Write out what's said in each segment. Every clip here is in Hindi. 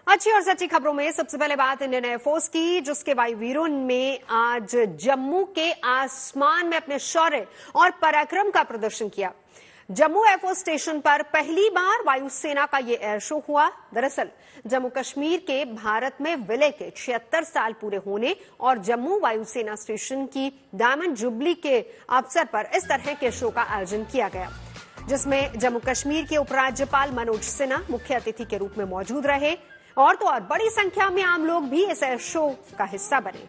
अच्छी और सच्ची खबरों में सबसे पहले बात इंडियन एयरफोर्स की, जिसके वायुवीरों ने आज जम्मू के आसमान में अपने शौर्य और पराक्रम का प्रदर्शन किया। जम्मू एयरफोर्स स्टेशन पर पहली बार वायुसेना का ये एयर शो हुआ। दरअसल जम्मू कश्मीर के भारत में विलय के 76 साल पूरे होने और जम्मू वायुसेना स्टेशन की डायमंड जुबली के अवसर पर इस तरह के शो का आयोजन किया गया, जिसमें जम्मू कश्मीर के उपराज्यपाल मनोज सिन्हा मुख्य अतिथि के रूप में मौजूद रहे और तो और बड़ी संख्या में आम लोग भी इस एयर शो का हिस्सा बने।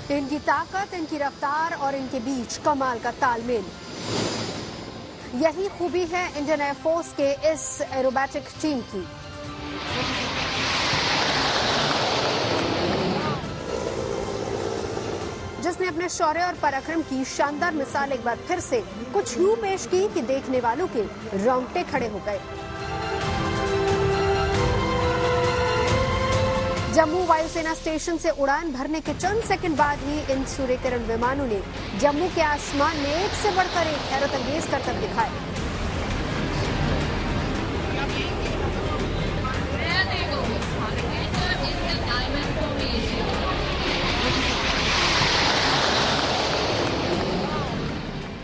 इनकी ताकत, इनकी रफ्तार और इनके बीच कमाल का तालमेल, यही खूबी है इंडियन एयरफोर्स के इस एरोबैटिक टीम की। जिसने अपने शौर्य और पराक्रम की शानदार मिसाल एक बार फिर से कुछ यूं पेश की कि देखने वालों के रोंगटे खड़े हो गए। जम्मू वायुसेना स्टेशन से उड़ान भरने के चंद सेकंड बाद ही इन सूर्यकिरण विमानों ने जम्मू के आसमान में एक से बढ़कर एक हैरतअंगेज करतब दिखाए।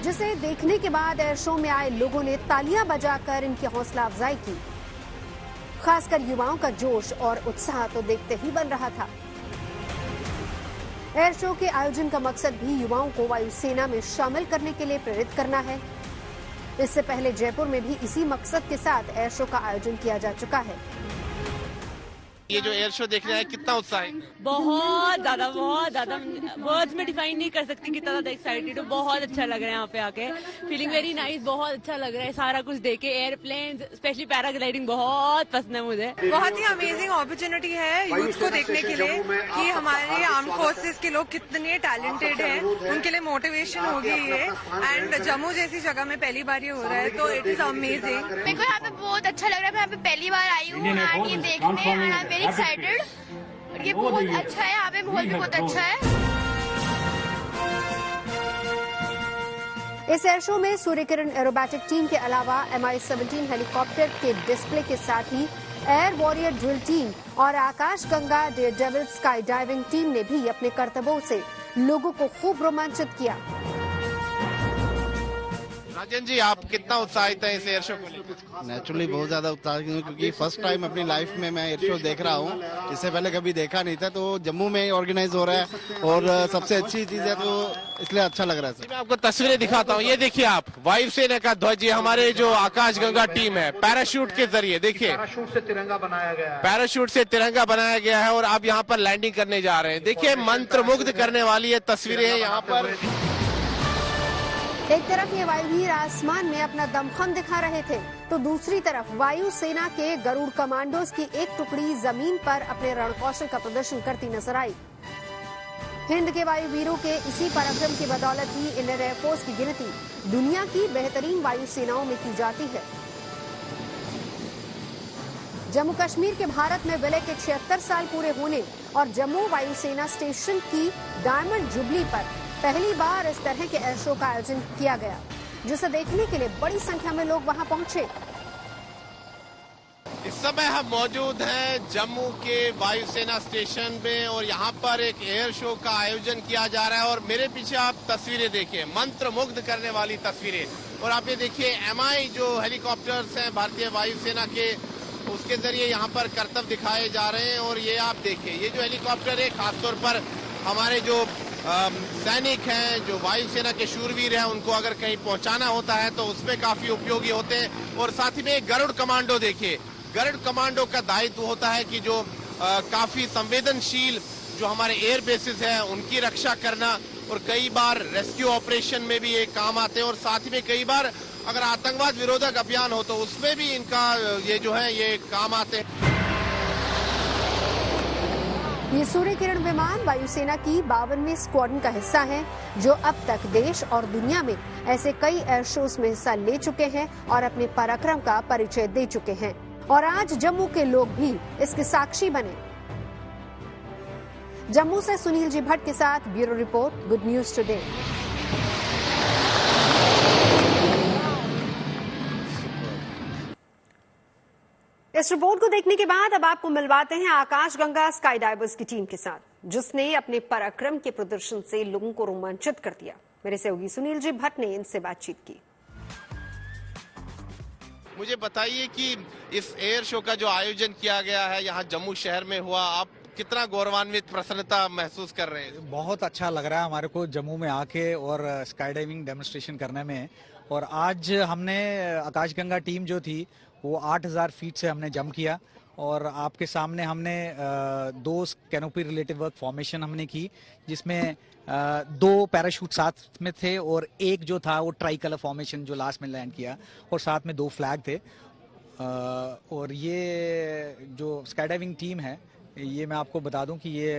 जिसे देखने के बाद एयर शो में आए लोगों ने तालियां बजाकर इनकी हौसला अफजाई की। खासकर युवाओं का जोश और उत्साह तो देखते ही बन रहा था। एयर शो के आयोजन का मकसद भी युवाओं को वायुसेना में शामिल करने के लिए प्रेरित करना है। इससे पहले जयपुर में भी इसी मकसद के साथ एयर शो का आयोजन किया जा चुका है। ये जो एयर शो देख रहे हैं, कितना उत्साह है? बहुत ज्यादा वर्ड्स में डिफाइन नहीं कर सकती कितना ज्यादा एक्साइटेड हूँ। बहुत अच्छा लग रहा है यहाँ पे आके, फीलिंग वेरी नाइस। बहुत अच्छा लग रहा है सारा कुछ देखे, एयरप्लेन स्पेशली पैराग्लाइडिंग बहुत पसंद है मुझे। बहुत ही अमेजिंग अपॉर्चुनिटी है यूथ को देखने के लिए कि हमारे आर्म फोर्सेस के लोग कितने टैलेंटेड हैं, उनके लिए मोटिवेशन होगी ये। एंड जम्मू जैसी जगह में पहली बार ये हो रहा है तो इट इज अमेजिंग। मेरे को यहाँ पे बहुत अच्छा लग रहा है। मैं यहाँ पे पहली बार आई हूँ एंड ये देखने वेरी एक्साइटेड। ये बहुत अच्छा है, यहाँ पे माहौल भी बहुत अच्छा है। इस एयर शो में सूर्यकिरण एरोबैटिक टीम के अलावा MI-17 हेलीकॉप्टर के डिस्प्ले के साथ ही एयर वॉरियर ड्रिल टीम और Akash Ganga daredevil sky diving team ने भी अपने करतबों से लोगों को खूब रोमांचित किया। राजन जी, आप कितना उत्साहित हैं इस एयर शो को लेकर? नेचुरली बहुत ज्यादा उत्साहित हूँ क्योंकि फर्स्ट टाइम अपनी लाइफ में मैं एयर शो देख रहा हूँ। इससे पहले कभी देखा नहीं था, तो जम्मू में ऑर्गेनाइज हो रहा है और सबसे अच्छी चीज है, तो इसलिए अच्छा लग रहा है। मैं आपको तस्वीरें दिखाता हूँ। ये देखिए आप, वायुसेना का ध्वज, ये हमारे जो आकाश गंगा टीम है, पैराशूट के जरिए देखिए, पैराशूट से तिरंगा बनाया गया है। पैराशूट से तिरंगा बनाया गया है और आप यहाँ पर लैंडिंग करने जा रहे हैं। देखिए, मंत्रमुग्ध करने वाली ये तस्वीरें हैं यहाँ पर। एक तरफ ये वायुवीर आसमान में अपना दमखम दिखा रहे थे, तो दूसरी तरफ वायुसेना के गरुड़ कमांडोज की एक टुकड़ी जमीन पर अपने रणकौशल का प्रदर्शन करती नजर आई। हिंद के वायुवीरों के इसी पराक्रम की बदौलत ही इंडियन एयरफोर्स की गिनती दुनिया की बेहतरीन वायुसेनाओं में की जाती है। जम्मू कश्मीर के भारत में विलय के 76 साल पूरे होने और जम्मू वायुसेना स्टेशन की डायमंड जुबली पर पहली बार इस तरह के एयर शो का आयोजन किया गया, जिसे देखने के लिए बड़ी संख्या में लोग वहां पहुंचे। इस समय हम मौजूद हैं जम्मू के वायुसेना स्टेशन में और यहाँ पर एक एयर शो का आयोजन किया जा रहा है। और मेरे पीछे आप तस्वीरें देखिए, मंत्रमुग्ध करने वाली तस्वीरें। और आप ये देखिए, MI जो हेलीकॉप्टर्स हैं भारतीय वायुसेना के, उसके जरिए यहाँ पर करतब दिखाए जा रहे हैं। और ये आप देखिए, ये जो हेलीकॉप्टर है खासतौर पर हमारे जो सैनिक हैं, जो वायुसेना के शूरवीर हैं, उनको अगर कहीं पहुंचाना होता है तो उसमें काफी उपयोगी होते हैं। और साथ ही में गरुड़ कमांडो देखिए, गरुड़ कमांडो का दायित्व होता है कि जो काफी संवेदनशील जो हमारे एयर बेसिस हैं उनकी रक्षा करना, और कई बार रेस्क्यू ऑपरेशन में भी ये काम आते हैं। और साथ ही में कई बार अगर आतंकवाद विरोधक अभियान हो तो उसमें भी इनका ये जो है ये काम आते हैं। ये सूर्य किरण विमान वायुसेना की 52वें स्क्वाड्रन का हिस्सा है, जो अब तक देश और दुनिया में ऐसे कई एयर शोज में हिस्सा ले चुके हैं और अपने पराक्रम का परिचय दे चुके हैं। और आज जम्मू के लोग भी इसके साक्षी बने। जम्मू से सुनील जी भट्ट के साथ bureau report, good news today. इस रिपोर्ट को देखने के बाद अब आपको मिलवाते हैं आकाशगंगा स्काई डाइवर्स की टीम के साथ, जिसने अपने पराक्रम के प्रदर्शन से लोगों को रोमांचित कर दिया। मेरे सहयोगी सुनील जी भट्ट ने इनसे बातचीत की। मुझे बताइए कि इस एयर शो का जो आयोजन किया गया है यहाँ जम्मू शहर में हुआ, आप कितना गौरवान्वित, प्रसन्नता महसूस कर रहे हैं? बहुत अच्छा लग रहा है हमारे को जम्मू में आके और स्काई डाइविंग डेमोन्स्ट्रेशन करने में। और आज हमने आकाशगंगा टीम जो थी वो 8000 फीट से हमने जंप किया और आपके सामने हमने 2 कैनोपी रिलेटिव वर्क फॉर्मेशन हमने की, जिसमें 2 पैराशूट साथ में थे और एक जो था वो ट्राई कलर फॉर्मेशन जो लास्ट में लैंड किया, और साथ में 2 फ्लैग थे। और ये जो स्काई डाइविंग टीम है, ये मैं आपको बता दूं कि ये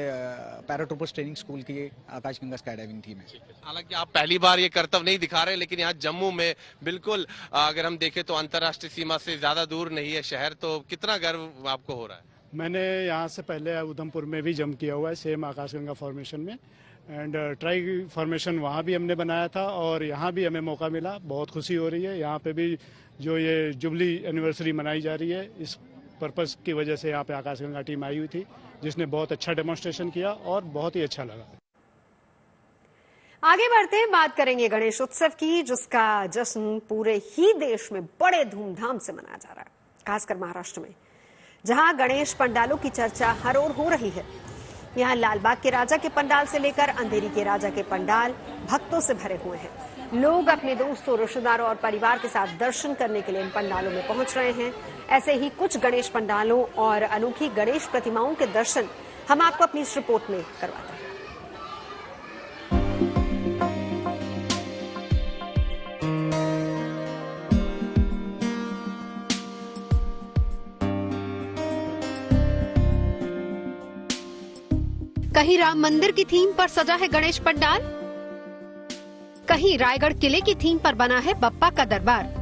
पैराट्रूपर्स ट्रेनिंग स्कूल की आकाशगंगा स्काई डाइविंग टीम है। हालांकि आप पहली बार ये कर्तव्य नहीं दिखा रहे, लेकिन यहाँ जम्मू में बिल्कुल अगर हम देखें तो अंतर्राष्ट्रीय सीमा से ज्यादा दूर नहीं है शहर, तो कितना गर्व आपको हो रहा है? मैंने यहाँ से पहले उधमपुर में भी जंप किया हुआ है, सेम आकाशगंगा फॉर्मेशन में, एंड ट्राई फॉर्मेशन वहाँ भी हमने बनाया था और यहाँ भी हमें मौका मिला। बहुत खुशी हो रही है। यहाँ पे भी जो ये जुबली एनिवर्सरी मनाई जा रही है, इस पर्पस की वजह से यहाँ पे आकाशगंगा टीम आई हुई थी, जिसने बहुत अच्छा डेमोन्स्ट्रेशन किया और बहुत ही अच्छा लगा। आगे बढ़ते हैं, बात करेंगे गणेश उत्सव की, जिसका जश्न पूरे ही देश में बड़े धूमधाम से मनाया जा रहा है, खासकर महाराष्ट्र में, जहां गणेश पंडालों की चर्चा हर ओर हो रही है। यहां लालबाग के राजा के पंडाल से लेकर अंधेरी के राजा के पंडाल भक्तों से भरे हुए हैं। लोग अपने दोस्तों, रिश्तेदारों और परिवार के साथ दर्शन करने के लिए इन पंडालों में पहुंच रहे हैं। ऐसे ही कुछ गणेश पंडालों और अनोखी गणेश प्रतिमाओं के दर्शन हम आपको अपनी इस रिपोर्ट में करवाते हैं। कहीं राम मंदिर की थीम पर सजा है गणेश पंडाल, कहीं रायगढ़ किले की थीम पर बना है बप्पा का दरबार,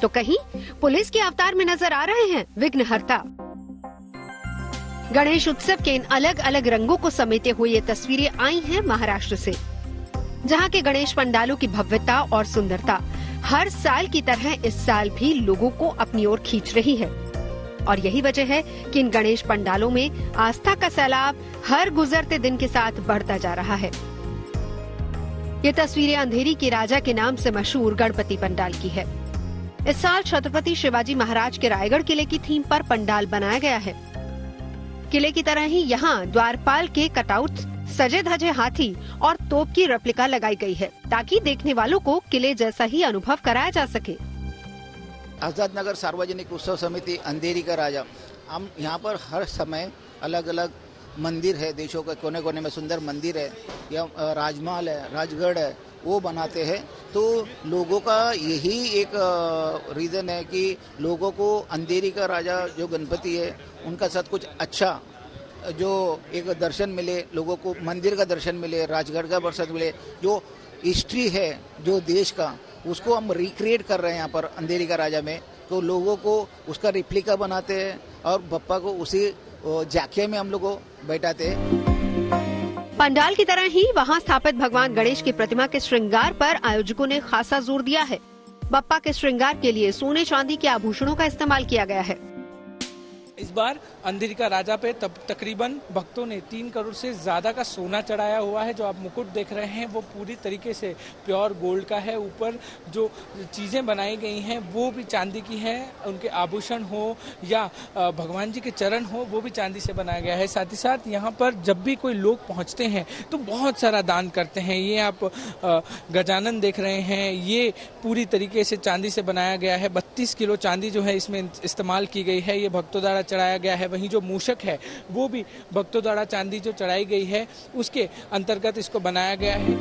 तो कहीं पुलिस के अवतार में नजर आ रहे हैं विघ्नहर्ता। गणेश उत्सव के इन अलग अलग रंगों को समेटे हुए ये तस्वीरें आई हैं महाराष्ट्र से, जहां के गणेश पंडालों की भव्यता और सुंदरता हर साल की तरह इस साल भी लोगों को अपनी ओर खींच रही है। और यही वजह है कि इन गणेश पंडालों में आस्था का सैलाब हर गुजरते दिन के साथ बढ़ता जा रहा है। ये तस्वीरें अंधेरी के राजा के नाम से मशहूर गणपति पंडाल की है। इस साल छत्रपति शिवाजी महाराज के रायगढ़ किले की थीम पर पंडाल बनाया गया है। किले की तरह ही यहाँ द्वारपाल के कटआउट, सजे धजे हाथी और तोप की रेप्लिका लगाई गई है, ताकि देखने वालों को किले जैसा ही अनुभव कराया जा सके। आजाद नगर सार्वजनिक उत्सव समिति अंधेरी का राजा, हम यहाँ पर हर समय अलग अलग मंदिर है, देशों के कोने कोने में सुंदर मंदिर है, या राजमहल है, राजगढ़ है, वो बनाते हैं। तो लोगों का यही एक रीज़न है कि लोगों को अंधेरी का राजा जो गणपति है उनका साथ कुछ अच्छा जो एक दर्शन मिले, लोगों को मंदिर का दर्शन मिले, राजगढ़ का दर्शन मिले, जो हिस्ट्री है जो देश का, उसको हम रिक्रिएट कर रहे हैं यहाँ पर अंधेरी का राजा में। तो लोगों को उसका रिप्लिका बनाते हैं और बप्पा को उसी झांकिया में हम लोग को बैठाते हैं। पंडाल की तरह ही वहाँ स्थापित भगवान गणेश की प्रतिमा के श्रृंगार पर आयोजकों ने खासा जोर दिया है। बप्पा के श्रृंगार के लिए सोने चांदी के आभूषणों का इस्तेमाल किया गया है। इस बार अंधेरी का राजा पे तकरीबन भक्तों ने 3 करोड़ से ज्यादा का सोना चढ़ाया हुआ है। जो आप मुकुट देख रहे हैं वो पूरी तरीके से प्योर गोल्ड का है। ऊपर जो चीजें बनाई गई हैं वो भी चांदी की हैं। उनके आभूषण हो या भगवान जी के चरण हो वो भी चांदी से बनाया गया है। साथ ही साथ यहाँ पर जब भी कोई लोग पहुँचते हैं तो बहुत सारा दान करते हैं। ये आप गजानन देख रहे हैं, ये पूरी तरीके से चांदी से बनाया गया है। 32 किलो चांदी जो है इसमें इस्तेमाल की गई है। ये भक्तों द्वारा चढ़ाया गया है। वहीं जो मूषक है वो भी भक्तों द्वारा चांदी जो चढ़ाई गई है उसके अंतर्गत इसको बनाया गया है।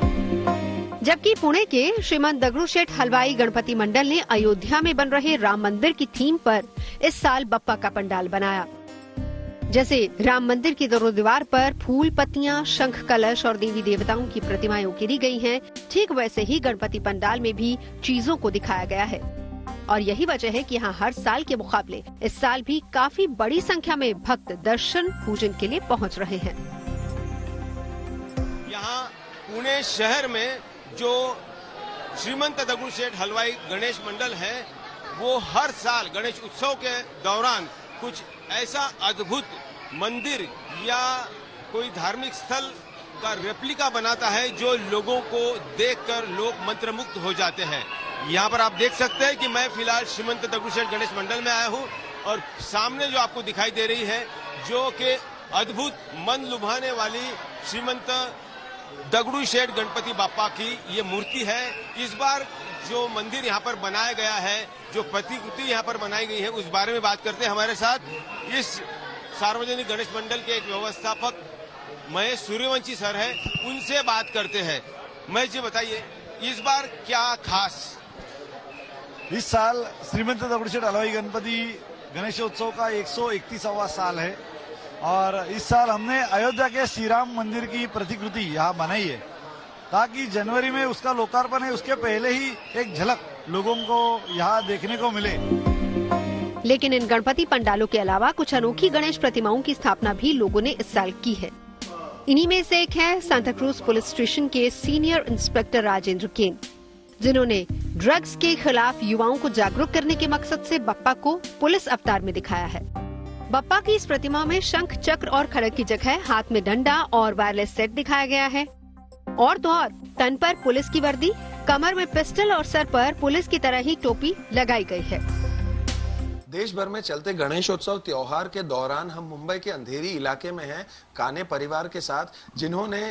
जबकि पुणे के श्रीमंत दगड़ूशेठ हलवाई गणपति मंडल ने अयोध्या में बन रहे राम मंदिर की थीम पर इस साल बप्पा का पंडाल बनाया। जैसे राम मंदिर की दोनों दीवार पर फूल, पत्तियां, शंख कलश और देवी देवताओं की प्रतिमाएं उकेरी गई हैं। ठीक वैसे ही गणपति पंडाल में भी चीजों को दिखाया गया है और यही वजह है कि यहाँ हर साल के मुकाबले इस साल भी काफी बड़ी संख्या में भक्त दर्शन पूजन के लिए पहुँच रहे हैं। यहाँ पुणे शहर में जो श्रीमंत दगड़ूशेठ हलवाई गणेश मंडल है, वो हर साल गणेश उत्सव के दौरान कुछ ऐसा अद्भुत मंदिर या कोई धार्मिक स्थल का रेप्लिका बनाता है जो लोगों को देखकर लोग मंत्रमुग्ध हो जाते हैं। यहाँ पर आप देख सकते हैं कि मैं फिलहाल श्रीमंत दगड़ूशेठ गणेश मंडल में आया हूँ और सामने जो आपको दिखाई दे रही है जो कि अद्भुत मन लुभाने वाली श्रीमंत दगड़ूशेठ गणपति बाप्पा की ये मूर्ति है। इस बार जो मंदिर यहाँ पर बनाया गया है, जो प्रतिकृति यहाँ पर बनाई गई है, उस बारे में बात करते हैं। हमारे साथ इस सार्वजनिक गणेश मंडल के एक व्यवस्थापक महेश सूर्यवंशी सर है, उनसे बात करते हैं। महेश जी बताइए, इस बार क्या खास? इस साल श्रीमंत दगड़ूशेठ हलवाई गणपति गणेशोत्सव का 131वां साल है और इस साल हमने अयोध्या के श्री राम मंदिर की प्रतिकृति यहाँ बनाई है ताकि जनवरी में उसका लोकार्पण है, उसके पहले ही एक झलक लोगों को यहाँ देखने को मिले। लेकिन इन गणपति पंडालों के अलावा कुछ अनोखी गणेश प्रतिमाओं की स्थापना भी लोगों ने इस साल की है। इन्हीं में से एक है सांता क्रूज पुलिस स्टेशन के सीनियर इंस्पेक्टर राजेंद्र केन, जिन्होंने ड्रग्स के खिलाफ युवाओं को जागरूक करने के मकसद से बप्पा को पुलिस अवतार में दिखाया है। बप्पा की इस प्रतिमा में शंख, चक्र और खड़ग की जगह हाथ में डंडा और वायरलेस सेट दिखाया गया है और तो और तन पर पुलिस की वर्दी, कमर में पिस्टल और सर पर पुलिस की तरह ही टोपी लगाई गई है। देश भर में चलते गणेशोत्सव त्योहार के दौरान हम मुंबई के अंधेरी इलाके में हैं काने परिवार के साथ, जिन्होंने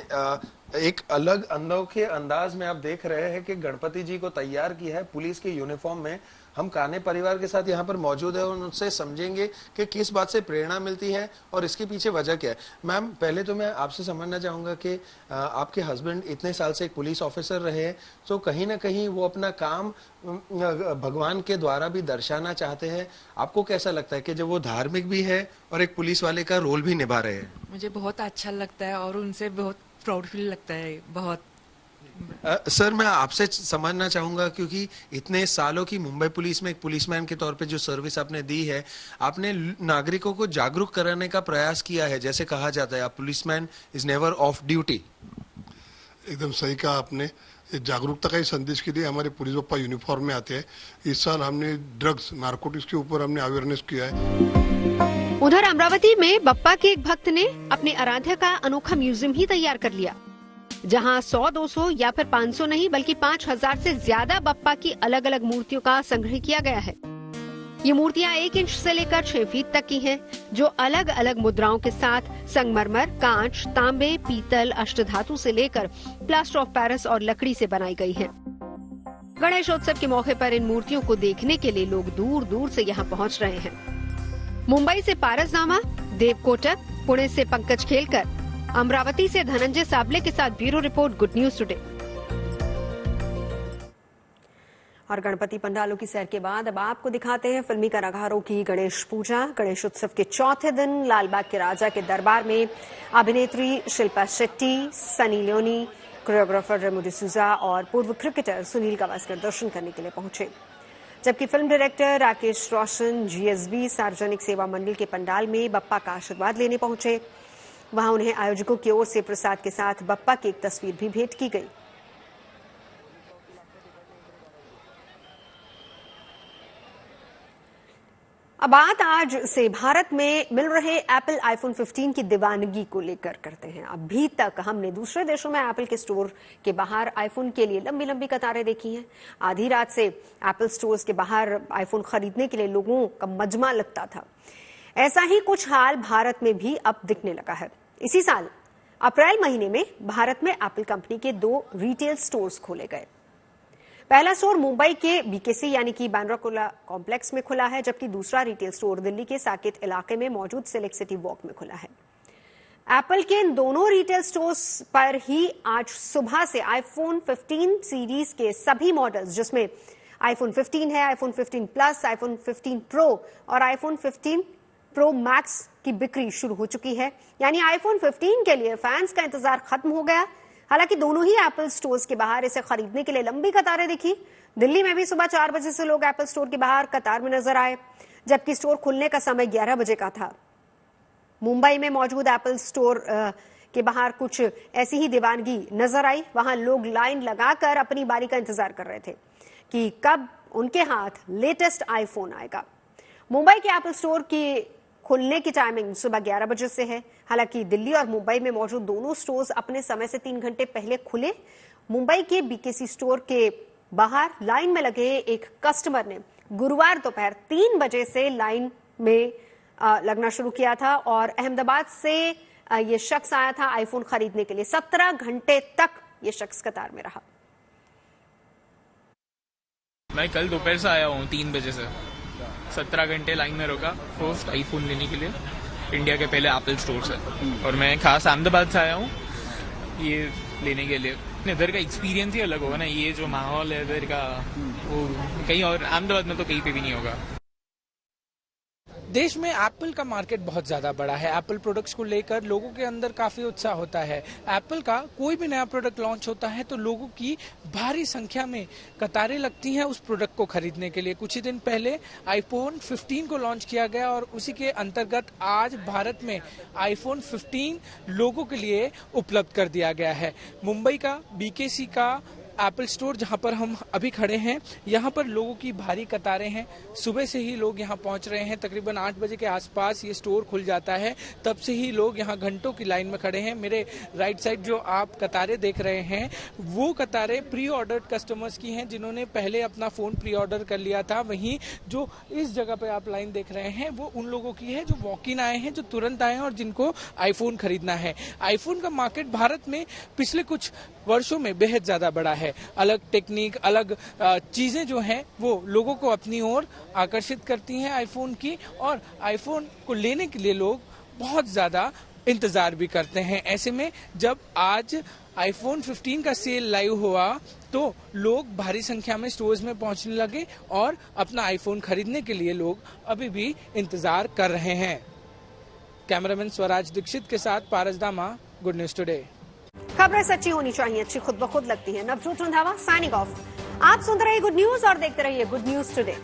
एक अलग अनोखे अंदाज में आप देख रहे हैं कि गणपति जी को तैयार किया है पुलिस के यूनिफॉर्म में। हम काने परिवार के साथ यहाँ पर मौजूद है और उनसे समझेंगे कि किस बात से प्रेरणा मिलती है और इसके पीछे वजह क्या है। मैम, पहले तो मैं आपसे समझना चाहूंगा कि आपके हस्बैंड इतने साल से एक पुलिस ऑफिसर रहे हैं, तो कहीं ना कहीं वो अपना काम भगवान के द्वारा भी दर्शाना चाहते हैं। आपको कैसा लगता है कि जब वो धार्मिक भी है और एक पुलिस वाले का रोल भी निभा रहे हैं? मुझे बहुत अच्छा लगता है और उनसे बहुत प्राउड फील लगता है। बहुत सर, मैं आपसे समझना चाहूंगा क्योंकि इतने सालों की मुंबई पुलिस में एक पुलिसमैन के तौर पे जो सर्विस आपने दी है, आपने नागरिकों को जागरूक कराने का प्रयास किया है। जैसे कहा जाता है policeman is never of duty. एकदम सही कहा आपने। जागरूकता का ही संदेश के लिए हमारे पुलिस बप्पा यूनिफॉर्म में आते हैं। इस साल हमने ड्रग्स, नारकोटिक्स के ऊपर हमने अवेयरनेस किया है। उधर अमरावती में बप्पा के एक भक्त ने अपने आराध्य का अनोखा म्यूजियम ही तैयार कर लिया, जहां 100, 200 या फिर 500 नहीं बल्कि 5000 से ज्यादा बप्पा की अलग अलग मूर्तियों का संग्रह किया गया है। ये मूर्तियां 1 इंच से लेकर 6 फीट तक की हैं, जो अलग अलग मुद्राओं के साथ संगमरमर, कांच, तांबे, पीतल, अष्टधातु से लेकर प्लास्टर ऑफ पेरिस और लकड़ी से बनाई गई हैं। गणेशोत्सव के मौके पर इन मूर्तियों को देखने के लिए लोग दूर दूर से यहाँ पहुँच रहे हैं। मुंबई से पारस नामा, देव कोटक, पुणे से पंकज खेलकर, अमरावती से धनंजय साबले के साथ bureau report, good news today. और गणपति पंडालों की सैर के बाद अब आपको दिखाते हैं फिल्मी कलाकारों की गणेश पूजा। गणेश उत्सव के चौथे दिन लालबाग के राजा के दरबार में अभिनेत्री शिल्पा शेट्टी, सनी लियोनी, कोरियोग्राफर रेमो डिसूजा और पूर्व क्रिकेटर सुनील गावस्कर दर्शन करने के लिए पहुंचे, जबकि film director Rakesh Roshan GSB सार्वजनिक सेवा मंडल के पंडाल में बप्पा का आशीर्वाद लेने पहुंचे। वहां उन्हें आयोजकों की ओर से प्रसाद के साथ बप्पा की एक तस्वीर भी भेंट की गई। अब बात आज से भारत में मिल रहे एप्पल आईफोन 15 की दीवानगी को लेकर करते हैं। अभी तक हमने दूसरे देशों में एप्पल के स्टोर के बाहर आईफोन के लिए लंबी लंबी कतारें देखी हैं। आधी रात से एप्पल स्टोर्स के बाहर आईफोन खरीदने के लिए लोगों का मजमा लगता था। ऐसा ही कुछ हाल भारत में भी अब दिखने लगा है। इसी साल अप्रैल महीने में भारत में एप्पल कंपनी के 2 रिटेल स्टोर्स खोले गए। पहला स्टोर मुंबई के बीकेसी यानी कि बांद्रा कुर्ला कॉम्प्लेक्स में खुला है, जबकि दूसरा रिटेल स्टोर दिल्ली के साकेत इलाके में मौजूद सिलेक्ट सिटी वॉक में खुला है। एप्पल के इन दोनों रिटेल स्टोर्स पर ही आज सुबह से आईफोन 15 सीरीज के सभी मॉडल्स, जिसमें आईफोन 15 है, आईफोन 15 प्लस, आईफोन 15 प्रो और आईफोन 15 प्रो मैक्स की बिक्री शुरू हो चुकी है, यानी आईफोन 15 के लिए फैंस का इंतजार खत्म हो गया। हालांकि दोनों ही एप्पल स्टोर्स के बाहर इसे खरीदने के लिए लंबी कतारें दिखी। दिल्ली में भी सुबह 4 बजे से लोग एप्पल स्टोर के बाहर कतार में नजर आए, जबकि स्टोर खुलने का समय 11 बजे का था। मुंबई में मौजूद एप्पल स्टोर के बाहर कुछ ऐसी ही दीवानगी नजर आई। वहां लोग लाइन लगाकर अपनी बारी का इंतजार कर रहे थे कि कब उनके हाथ लेटेस्ट आईफोन आएगा। मुंबई के एप्पल स्टोर की खुलने की टाइमिंग सुबह 11 बजे से है। हालांकि दिल्ली और मुंबई में मौजूद दोनों स्टोर्स अपने समय से 3 घंटे पहले खुले। मुंबई के बीकेसी स्टोर के बाहर लाइन में लगे एक कस्टमर ने गुरुवार दोपहर 3 बजे से लाइन में लगना शुरू किया था और अहमदाबाद से ये शख्स आया था आईफोन खरीदने के लिए। 17 घंटे तक ये शख्स कतार में रहा। मैं कल दोपहर से आया हूँ 3 बजे से, 17 घंटे लाइन में रुका फर्स्ट आईफोन लेने के लिए। इंडिया के पहले एप्पल स्टोर से, और मैं खास अहमदाबाद से आया हूँ ये लेने के लिए। इधर का एक्सपीरियंस ही अलग होगा ना, ये जो माहौल है इधर का वो कहीं और अहमदाबाद में तो कहीं पे भी नहीं होगा। देश में एप्पल का मार्केट बहुत ज्यादा बड़ा है। एप्पल प्रोडक्ट्स को लेकर लोगों के अंदर काफी उत्साह होता है। एप्पल का कोई भी नया प्रोडक्ट लॉन्च होता है तो लोगों की भारी संख्या में कतारें लगती हैं उस प्रोडक्ट को खरीदने के लिए। कुछ ही दिन पहले आईफोन 15 को लॉन्च किया गया और उसी के अंतर्गत आज भारत में आईफोन 15 लोगों के लिए उपलब्ध कर दिया गया है। मुंबई का बीकेसी का एप्पल स्टोर जहां पर हम अभी खड़े हैं, यहां पर लोगों की भारी कतारें हैं। सुबह से ही लोग यहां पहुंच रहे हैं। तकरीबन 8 बजे के आसपास ये स्टोर खुल जाता है, तब से ही लोग यहां घंटों की लाइन में खड़े हैं। मेरे राइट साइड जो आप कतारें देख रहे हैं वो कतारें प्री ऑर्डर्ड कस्टमर्स की हैं जिन्होंने पहले अपना फोन प्री ऑर्डर कर लिया था। वहीं जो इस जगह पे आप लाइन देख रहे हैं वो उन लोगों की है जो वॉक इन आए हैं, जो तुरंत आए हैं और जिनको आईफोन खरीदना है। आईफोन का मार्केट भारत में पिछले कुछ वर्षों में बेहद ज्यादा बड़ा है। अलग टेक्निक, अलग चीजें जो हैं वो लोगों को अपनी ओर आकर्षित करती हैं आईफोन की, और आईफोन को लेने के लिए लोग बहुत ज्यादा इंतजार भी करते हैं। ऐसे में जब आज आईफोन 15 का सेल लाइव हुआ तो लोग भारी संख्या में स्टोर्स में पहुंचने लगे और अपना आईफोन खरीदने के लिए लोग अभी भी इंतजार कर रहे हैं। कैमरामैन स्वराज दीक्षित के साथ पारस दामा, गुड न्यूज टुडे। खबरें सच्ची होनी चाहिए, अच्छी खुद ब खुद लगती है। Navjot Randhawa signing off. आप सुनते रहिए गुड न्यूज और देखते रहिए गुड न्यूज टुडे।